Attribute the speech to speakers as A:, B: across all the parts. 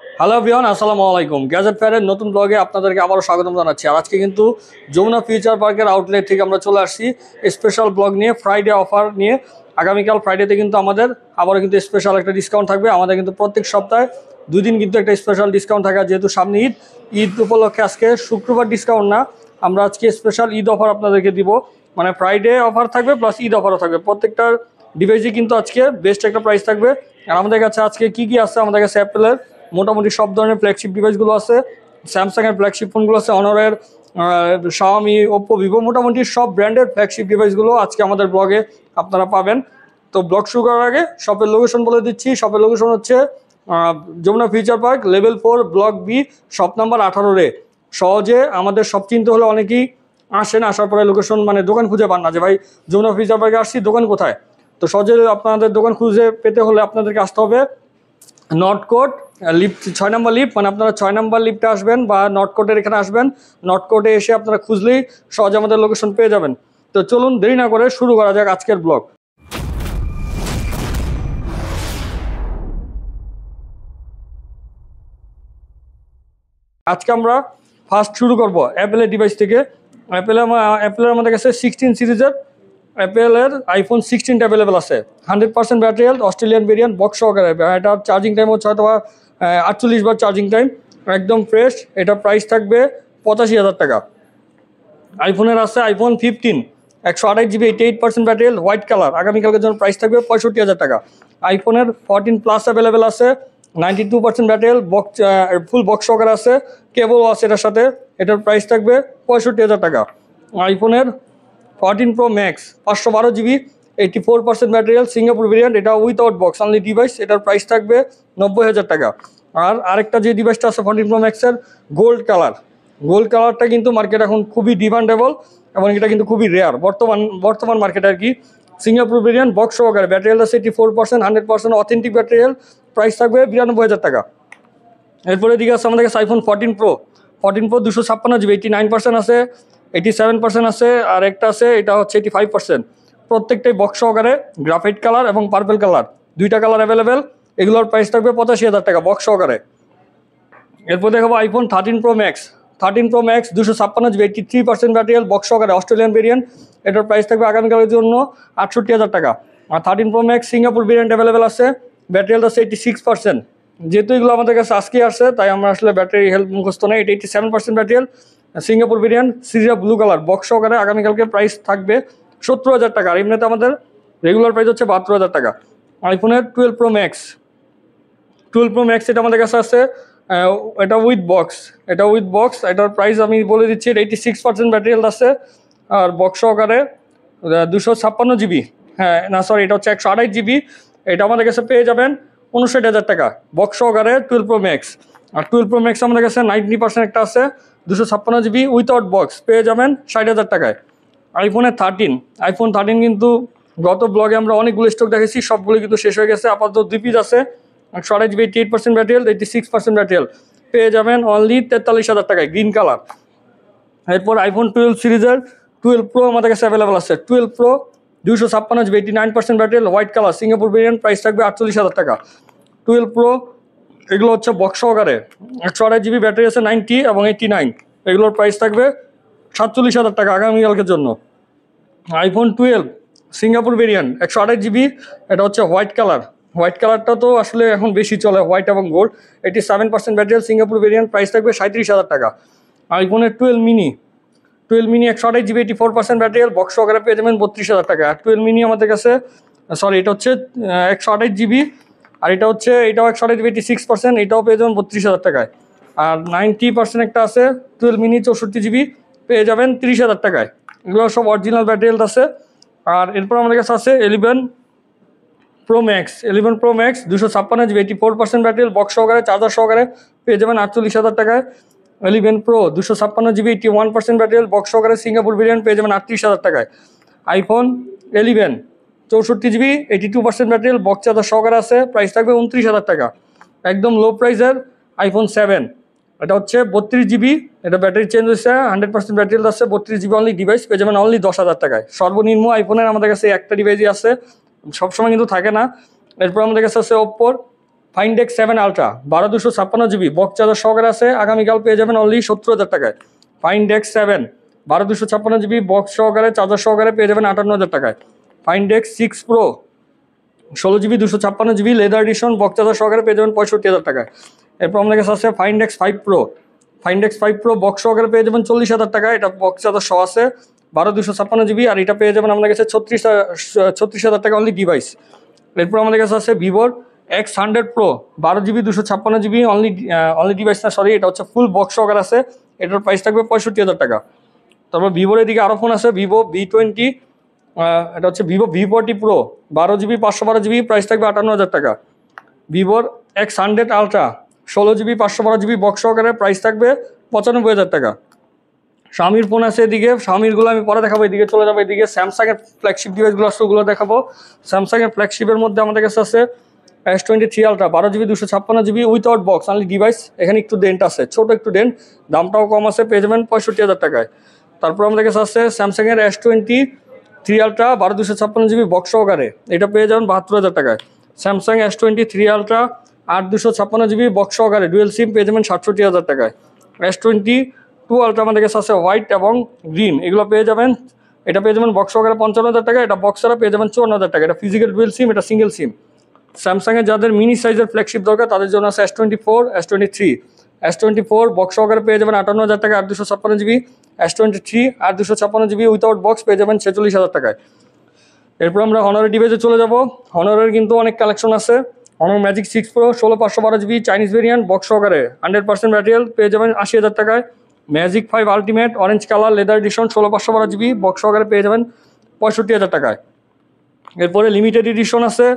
A: Hello everyone, আসসালামু আলাইকুম। Gadget ফেয়ারের নতুন ব্লগে আপনাদেরকে আবারও স্বাগতম জানাচ্ছি। আর আজকে কিন্তু যমুনা ফিউচার পার্কের আউটলেট থেকে আমরা চলে আসছি স্পেশাল ব্লগ নিয়ে, ফ্রাইডে অফার নিয়ে। আগামীকাল ফ্রাইডেতে কিন্তু আমাদের আবারও কিন্তু স্পেশাল একটা ডিসকাউন্ট থাকবে। আমাদের কিন্তু প্রত্যেক সপ্তাহে 2 দিন কিন্তু একটা স্পেশাল ডিসকাউন্ট থাকে। যেহেতু সামনে ঈদ উপলক্ষে আজকে শুক্রবার ডিসকাউন্ট না, আমরা আজকে স্পেশাল ঈদ অফার আপনাদেরকে দিব। মানে ফ্রাইডে অফার থাকবে প্লাস ঈদ অফারও থাকবে। প্রত্যেকটা ডিভাইসই কিন্তু আজকে বেস্ট একটা প্রাইস থাকবে। আর আমাদের কাছে আজকে কী আছে, আমাদের কাছে অ্যাপেলের মোটামুটি সব ধরনের ফ্ল্যাগশিপ ডিভাইসগুলো আছে। স্যামসাংয়ের ফ্ল্যাগশিপ ফোনগুলো আছে, অনরের, শাওমি, ওপ্পো, ভিভো, মোটামুটি সব ব্র্যান্ডের ফ্ল্যাগশিপ ডিভাইসগুলো আজকে আমাদের ব্লগে আপনারা পাবেন। তো ব্লগ শুরু করার আগে শপের লোকেশন বলে দিচ্ছি। শপের লোকেশন হচ্ছে Jamuna future park, level 4, block B, shop number 18 সহজে আমাদের শপ চিনতে হলে অনেকেই আসেন, আসার পরে লোকেশন মানে দোকান খুঁজে পান না, যে ভাই যমুনা ফিউচার পার্কে আসছি, দোকান কোথায়। তো সহজে আপনাদের দোকান খুঁজে পেতে হলে আপনাদেরকে আসতে হবে নর্থ কোর্ট লিফট, 6 নম্বর লিফট। মানে আপনারা 6 নম্বর লিফটে আসবেন বা নর্থ কোর্টের এখানে আসবেন। নর্থ কোর্টে এসে আপনারা খুঁজলেই সহজে আমাদের লোকেশন পেয়ে যাবেন। তো চলুন দেরি না করে শুরু করা যাক আজকের ব্লগ। আজকে আমরা ফার্স্ট শুরু করব অ্যাপেলের ডিভাইস থেকে। অ্যাপেলের আমাদের কাছে 16 সিরিজের অ্যাপেলের আইফোন 16 অ্যাভেলেবেল আছে। 100% battery health, Australian variant, box সহকারে। এটার চার্জিং টাইম হচ্ছে হয়তো 48 বার চার্জিং টাইম, একদম ফ্রেশ। এটা প্রাইস থাকবে 85,000 টাকা। আইফোনের আছে iPhone 15 128 GB, 88% battery health, white colour. আগামীকালকের জন্য প্রাইস থাকবে 65,000 টাকা। আইফোনের 14 প্লাস অ্যাভেলেবেল আছে, 92% ব্যাটারি হেলথ, বক্স, ফুল বক্স সহকারে আছে, কেবলও আছে এটার সাথে। এটার প্রাইস থাকবে 65,000 টাকা। আইফোনের 14 pro max 512 GB, 84% battery health, Singapore variant, এটা উইথাউট বক্স অনলি ডিভাইস। এটার প্রাইস থাকবে 90,000 টাকা। আর আরেকটা যে ডিভাইসটা আছে 14 প্রো ম্যাক্সের গোল্ড কালারটা কিন্তু মার্কেট এখন খুবই ডিমান্ডেবল এবং এটা কিন্তু খুবই রেয়ার বর্তমান মার্কেটে আর কি। সিঙ্গাপুর ভেরিয়েন্ট, বক্স সহকারে, ব্যাটারি হেলথ আছে 84%, 100% অথেন্টিক ব্যাটারি হেলথ, প্রাইস থাকবে 92,000 টাকা। এরপরে দিকে আছে আমাদের কাছে আইফোন 14 প্রো 256 GB, 89% আছে, 87% আছে, আর একটা আছে এটা হচ্ছে 85%। প্রত্যেকটাই বক্স সহকারে, গ্রাফাইট কালার এবং পার্পল কালার, দুইটা কালার অ্যাভেলেবেল। এগুলোর প্রাইস থাকবে 85,000 টাকা বক্স সহকারে। এরপর দেখাবো iPhone 13 pro max 256 GB, 83% battery health, box সহকারে, অস্ট্রেলিয়ান ভেরিয়েন্ট। এটার প্রাইস থাকবে আগামীকালের জন্য 68,000 টাকা। আর 13 pro max Singapore variant available আছে, ব্যাটারি হেলথ আছে 86%। যেহেতু এগুলো আমাদের কাছে আজকে আসছে তাই আমরা আসলে ব্যাটারি হেলথ মুখস্থ নেই। এটা 87% battery health, Singapore variant, Syria blue colour, box সহকারে। আগামীকালকে প্রাইস থাকবে 70,000 টাকা। আর এমনিতে আমাদের রেগুলার প্রাইস হচ্ছে 72,000 টাকা। আইফোনের 12 প্রো ম্যাক্স এটা আমাদের কাছে আছে, এটা উইথ বক্স। এটার প্রাইস আমি বলে দিচ্ছি, এটা 86% ব্যাটারি হেলথ আছে আর বক্স সহকারে, 256 GB। হ্যাঁ না সরি, এটা হচ্ছে 128 GB। এটা আমাদের কাছে পেয়ে যাবেন 59,000 টাকা বক্স সহকারে 12 প্রো ম্যাক্স। আর 12 প্রো ম্যাক্স আমাদের কাছে 90% একটা আছে, 256 GB উইথাউট বক্স, পেয়ে যাবেন 60,000 টাকায়। আইফোন 13 কিন্তু গত ব্লগে আমরা অনেকগুলো স্টক দেখেছি, সবগুলো কিন্তু শেষ হয়ে গেছে। আপাতত 2 পিস আছে, 128 GB, 88% battery health, 86% battery health, পেয়ে যাবেন অনলি 43,000 টাকায়, গ্রিন কালার। এরপর আইফোন 12 সিরিজের 12 প্রো আমাদের কাছে অ্যাভেলেবেল আছে। 12 pro 256 GB, 89% battery health, white colour, Singapore variant, price থাকবে 48,000 টাকা। 12 প্রো এগুলো হচ্ছে বক্স সহকারে, 128 GB ব্যাটারি আছে, 90 এবং 89, এগুলোর প্রাইস থাকবে 47,000 টাকা আগামীকালকের জন্য। আইফোন 12 সিঙ্গাপুর ভেরিয়েন্ট 128 GB, এটা হচ্ছে হোয়াইট কালারটা তো আসলে এখন বেশি চলে, হোয়াইট এবং gold. 87% battery, Singapore variant, price থাকবে 37,000 টাকা। আইফোনের 12 মিনি 128 GB, 84% ব্যাটারি, বক্স সহকারে পেয়ে যাবেন 32,000 টাকা। আর 12 মিনি আমাদের কাছে সরি, এটা হচ্ছে 128 GB, আর এটাও 128 GB, 86%, এটাও পেয়ে যাবেন 32,000 টাকায়। আর 90% একটা আছে 12 মিনি 64 GB, পেয়ে যাবেন 30,000 টাকায়। এগুলো সব অরিজিনাল ব্যাটারি হেলথ আছে। আর এরপর আমাদের কাছে আছে 11 pro max 256 GB, 84% battery, box সহকারে, চার্জার সহকারে, পেয়ে যাবেন 48,000 টাকায়। 11 প্রো 256 GB, 81% ব্যাটারি, বক্স সহকারে, সিঙ্গাপুর ভেরিয়েন্ট, পেয়ে যাবেন 38,000 টাকায়। IPhone 11 64 GB, 82% battery, box charger সহকারে আছে, প্রাইস থাকবে 29,000 টাকা। একদম লো প্রাইসের আইফোন 7, এটা হচ্ছে 32 GB, এটা ব্যাটারি চেঞ্জ হচ্ছে, 100% ব্যাটারি আছে, 32 GB অনলি ডিভাইস, পেয়ে যাবেন অনলি 10,000 টাকায়। সর্বনিম্ন আইফোনের আমাদের কাছে একটা ডিভাইসই আছে, সবসময় কিন্তু থাকে না। এরপর আমাদের কাছে আছে ওপ্পোর Find X 7 ultra 1256 GB box charger সহকারে আছে, আগামীকাল পেয়ে যাবেন অনলি 70,000 টাকায়। ফাইন্ডেক্স 7 1256 জিবি বক্স সহকারে চার্জার সহকারে পেয়ে যাবেন 58,000 টাকায়। Find X 6 pro 16 GB 256 GB leather edition box charger সহকারে পেয়ে যাবেন 65,000 টাকায়। এরপর আমাদের কাছে আছে Find X 5 pro, Find X 5 pro box সহকারে পেয়ে যাবেন 40,000 টাকায়। এটা বক্স চার্জার সহ আছে 12/256 জিবি, আর এটা পেয়ে যাবেন আমাদের কাছে 36,000 টাকা অনলি ডিভাইস। এরপর আমাদের কাছে আছে ভিভোর X100 pro 12 GB 256 GB only device না, সরি, এটা হচ্ছে ফুল বক্স সহকারে আছে। এটার প্রাইস থাকবে 65,000 টাকা। তারপর ভিভোর এদিকে আরও ফোন আছে, ভিভো V20, এটা হচ্ছে Vivo V40 pro 12 GB 512 GB price থাকবে 58,000 টাকা। ভিভোর X100 ultra 16 GB 512 GB box সহকারে প্রাইস থাকবে 95,000 টাকা। শাওমির ফোন আছে এদিকে, শাওমিরগুলো আমি পরে দেখাবো। এদিকে চলে যাবো, এদিকে স্যামসাংয়ের ফ্ল্যাগশিপ ডিভাইসগুলো আছে, ওগুলো দেখাবো। স্যামসাংয়ের ফ্ল্যাগশিপের মধ্যে আমাদের কাছে আছে S23 ultra 12 GB 256 GB without box only device. এখানে একটু ডেন্ট আছে, ছোট একটু ডেন্ট, দামটাও কম আছে, পেয়ে যাবেন 65,000 টাকায়। তারপর আমাদের কাছে আছে স্যামসাংয়ের S23 আলট্রা 12/256 জিবি বক্স সহকারে, এটা পেয়ে যাবেন 72,000 টাকায়। Samsung S23 ultra 8/256 GB box সহকারে ডুয়েল সিম পেয়ে যাবেন 67,000 টাকায়। S22 আলট্রা আমাদের কাছে আছে হোয়াইট এবং গ্রিন, এগুলো পেয়ে যাবেন, এটা পেয়ে যাবেন বক্স সহকারে 55,000 টাকা, এটা বক্স ছাড়া পেয়ে যাবেন 54,000 টাকা। এটা ফিজিক্যাল ডুয়েল সিম, এটা সিঙ্গেল সিম। স্যামসাংয়ের যাদের মিনি সাইজের ফ্ল্যাগশিপ দরকার তাদের জন্য আছে S24, S24 বক্স সহকারে পেয়ে যাবেন 58,000 টাকা 8/256 GB. S23 8/256 GB without box পেয়ে যাবেন 46,000 টাকায়। এরপর আমরা হনারের ডিভাইসে চলে যাব। হনারের কিন্তু অনেক কালেকশন আছে। Honours magic 6 pro 16/512 GB Chinese variant box সহকারে 100% ম্যাটেরিয়াল পেয়ে যাবেন 80,000 টাকায়। Magic 5 ultimate orange colour leather addition 16/512 GB box সহকারে পেয়ে যাবেন 65,000 টাকায়। এরপরে লিমিটেড এডিশন আছে,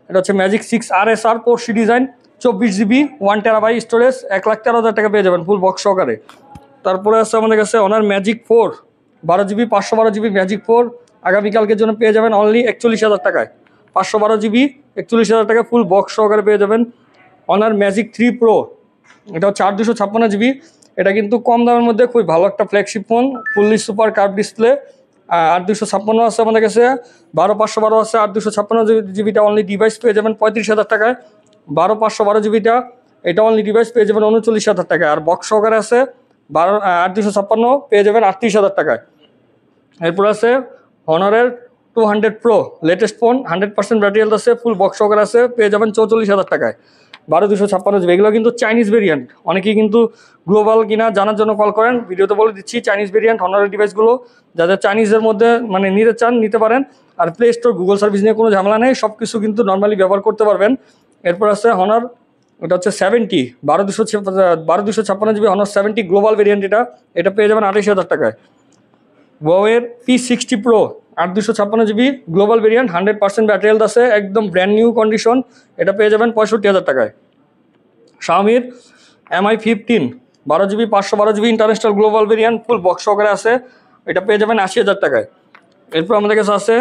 A: এটা হচ্ছে Magic 6 RSR Porsche design 24 GB 1 terabyte storage 1,13,000 টাকা পেয়ে যাবেন ফুল বক্স সহকারে। তারপরে আছে আমাদের কাছে honour magic 4 12 GB 512 GB magic 4 আগামীকালকের জন্য পেয়ে যাবেন অনলি 41,000 টাকায়। 512 জিবি 41,000 টাকা ফুল বক্স সহকারে পেয়ে যাবেন। অনার ম্যাজিক 3 প্রো, এটা হচ্ছে 8/256 জিবি, এটা কিন্তু কম দামের মধ্যে খুবই ভালো একটা flagship phone, fully super curve display. 8/256 আছে আমাদের কাছে, 12/512 আছে। 8/256 জিবিটা অনলি ডিভাইস পেয়ে যাবেন 35,000 টাকায়। 12/512 জিবিটা এটা অনলি ডিভাইস পেয়ে যাবেন 39,000 টাকায়। আর বক্স সহকারে আছে 8/256 পেয়ে যাবেন 38,000 টাকায়। এরপর আছে হনারের 200 pro latest phone 100% battery health আছে, ফুল বক্স সহকারে আছে, পেয়ে যাবেন 44,000 টাকায়। 12/256 এগুলো কিন্তু চাইনিজ ভেরিয়েন্ট, অনেকেই কিন্তু গ্লোবাল কিনা জানার জন্য কল করেন, ভিডিওতে বলে দিচ্ছি চাইনিজ ভেরিয়েন্ট হনারের ডিভাইসগুলো। যাদের চাইনিজের মধ্যে মানে নিতে চান নিতে পারেন। আর প্লে স্টোর গুগল সার্ভিস নিয়ে কোনো ঝামেলা নেই, সব কিছু কিন্তু নর্মালি ব্যবহার করতে পারবেন। এরপর আছে হনার, এটা হচ্ছে 70 12/256 জিবি হনার 70 গ্লোবাল ভেরিয়েন্ট, এটা পেয়ে যাবেন 28,000 টাকায়। ওয়ের P60 pro 8/256 GB global variant 100% battery health আছে, একদম ব্র্যান্ড নিউ কন্ডিশন, এটা পেয়ে যাবেন 65,000 টাকায়। শাওমির MI 15 12 GB 512 GB international global variant ফুল বক্স সহকারে আছে, এটা পেয়ে যাবেন 80,000 টাকায়। এরপর আমাদের কাছে আছে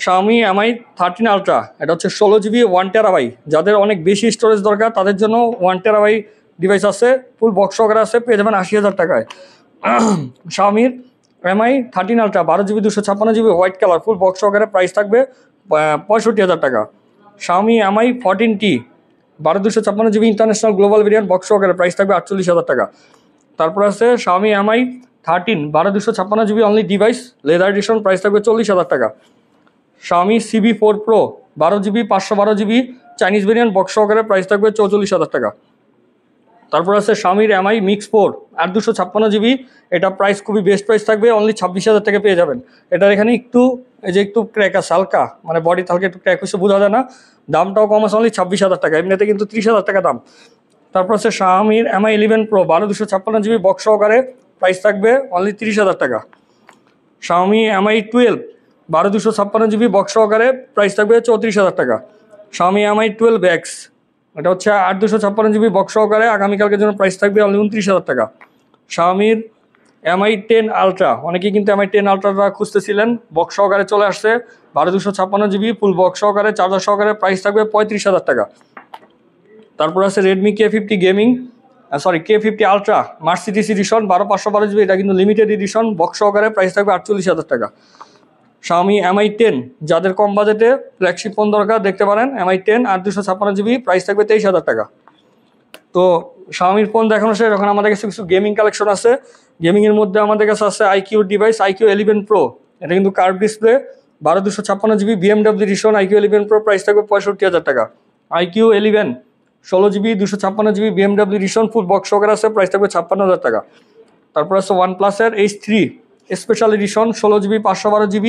A: Xiaomi MI 13 আলট্রা, এটা হচ্ছে 16 জিবি 1 টেরাবাইট, যাদের অনেক বেশি স্টোরেজ দরকার তাদের জন্য 1 টেরাবাইট ডিভাইস আছে, ফুল বক্স সহকারে আছে, পেয়ে যাবেন 80,000 টাকায়। Xiaomi MI 13 ultra 12 GB 256 GB white colour ফুল বক্স সহকারে প্রাইস থাকবে 65,000 টাকা। Xiaomi MI 14T 12/256 GB international global variant box সহকারে প্রাইস থাকবে 48,000 টাকা। তারপর আছে Xiaomi MI 13 12/256 GB only device leather addition price থাকবে 40,000 টাকা। Xiaomi CB4 Pro 12 GB 512 GB Chinese variant box সহকারে প্রাইস থাকবে 44,000 টাকা। তারপর আছে Xiaomi MI Mix 4 8/256 জিবি, এটা প্রাইস খুবই বেস্ট প্রাইস থাকবে, অনলি 26,000 টাকা পেয়ে যাবেন। এটার এখানে একটু এই যে একটু ক্র্যাক আছে হালকা, মানে বডি হালকা একটু ক্র্যাক হচ্ছে, বোঝা যায় না, দামটাও কম আছে, অনলি 26,000 টাকা, এমনিতে কিন্তু 30,000 টাকা দাম। তারপর আছে Xiaomi MI 11 Pro 12/256 GB box সহকারে প্রাইস থাকবে অনলি 30,000 টাকা। Xiaomi MI 12 12/256 জিবি বক্স সহকারে প্রাইস থাকবে 34,000 টাকা। Xiaomi MI 12X, এটা হচ্ছে 8/256 জিবি বক্স সহকারে, আগামীকালকের জন্য প্রাইস থাকবে অনলি 29,000 টাকা। Xiaomi MI 10 আলট্রা, অনেকেই কিন্তু MI 10 আলট্রাটা খুঁজতেছিলেন, বক্স সহকারে চলে আসছে 12/256 জিবি ফুল বক্স সহকারে চার্জার সহকারে প্রাইস থাকবে 35,000 টাকা। তারপর আছে Redmi K50 gaming K50 ultra Mercedes edition 12/512 GB, এটা কিন্তু লিমিটেড এডিশন বক্স সহকারে প্রাইস থাকবে 48,000 টাকা। Xiaomi Mi 10 যাদের কম বাজেটে ফ্ল্যাগশিপ ফোন দরকার দেখতে পারেন Mi 10 856GB প্রাইস থাকবে 23,000 টাকা। তো Xiaomiর ফোন দেখানো শেষ, এখন আমাদের কাছে কিছু গেমিং কালেকশন আছে। গেমিংয়ের মধ্যে আমাদের কাছে আছে IQ ডিভাইস IQ 11 Pro, এটা কিন্তু curve display 12256GB BMW edition IQ 11 Pro price থাকবে 65,000 টাকা। IQ 11 16GB 256GB BMW edition full box সহকারে আছে, প্রাইস থাকবে 56,000 টাকা। তারপর আছে OnePlus-এর H3 special edition 16GB 512GB,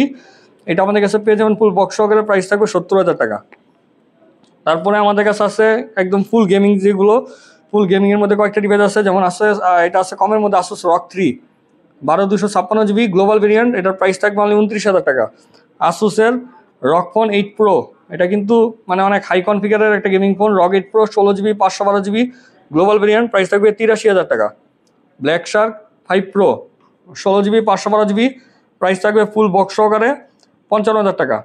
A: এটা আমাদের কাছে পেয়ে যাবেন ফুল বক্স সহকারে, প্রাইস থাকবে 70,000 টাকা। তারপরে আমাদের কাছে আছে একদম ফুল গেমিং, যেগুলো ফুল গেমিংয়ের মধ্যে কয়েকটা ডিভাইস আছে, যেমন আছে এটা আছে কমের মধ্যে Asus ROG 3 12256GB global variant, এটার প্রাইস থাকবে অনলি 29,000 টাকা। Asus-এর ROG Phone 8 Pro, এটা কিন্তু মানে অনেক হাই কনফিগারের একটা gaming phone, ROG 8 Pro 16GB 512GB global variant, price থাকবে 83,000 টাকা। Black Shark 5 Pro 16GB 512GB price থাকবে ফুল বক্স সহকারে 55,000 টাকা।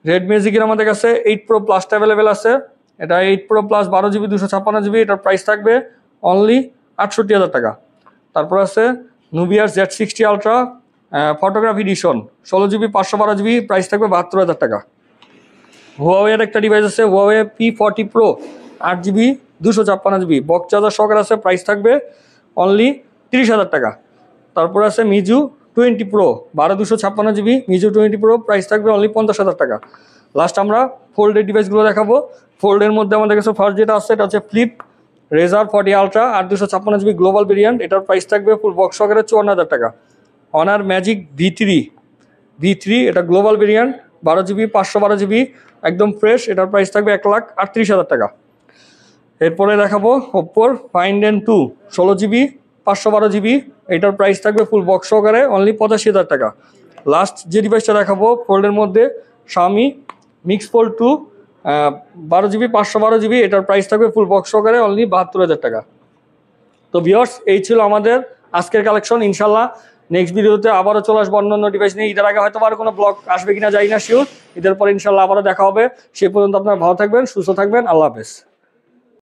A: রেড ম্যাজিকের আমাদের কাছে 8 Pro Plus অ্যাভেলেবেল আছে, এটা 8 Pro Plus 12GB 256GB, এটার প্রাইস থাকবে অনলি 68,000 টাকা। তারপর আছে Nubia Z60 Ultra photography edition 16GB 512GB price থাকবে 72,000 টাকা। Huawei-এর একটা ডিভাইস আছে Huawei P40 Pro 8GB 256GB box charger সহকারে আছে, প্রাইস থাকবে অনলি 30,000 টাকা। তারপর আছে Meizu 20 Pro 12256GB Meizu 20 Pro price থাকবে অনলি 50,000 টাকা। লাস্ট আমরা ফোল্ডের ডিভাইসগুলো দেখাবো। ফোল্ডের মধ্যে আমাদের কাছে ফার্স্ট যেটা আছে এটা হচ্ছে flip Razr 40 Ultra 856GB global variant, এটার প্রাইস থাকবে ফুল বক্স সহকারে 54,000 টাকা। Honor Magic V3 এটা গ্লোবাল ভেরিয়েন্ট 12GB 512GB একদম ফ্রেশ, এটার প্রাইস থাকবে 1,38,000 টাকা। এরপরে দেখাবো Oppo Find N2 16GB 512GB, এটার প্রাইস থাকবে ফুল বক্স সহকারে অনলি 85,000 টাকা। লাস্ট যে ডিভাইসটা দেখাবো ফোল্ডের মধ্যে Xiaomi Mix Fold 2 12GB 512GB, এটার প্রাইস থাকবে ফুল বক্স সহকারে অনলি 72,000 টাকা। তো ভিউয়ার্স, এই ছিল আমাদের আজকের কালেকশন। ইনশাল্লাহ নেক্সট ভিডিওতে আবারও চলে আসবো অন্য ডিভাইস নিয়ে। ঈদের আগে হয়তো আর কোনো ব্লগ আসবে কিনা জানি না শিওর, ঈদের পরে ইনশাল্লাহ আবারও দেখা হবে। সে পর্যন্ত আপনারা ভালো থাকবেন, সুস্থ থাকবেন, আল্লাহ হাফেজ।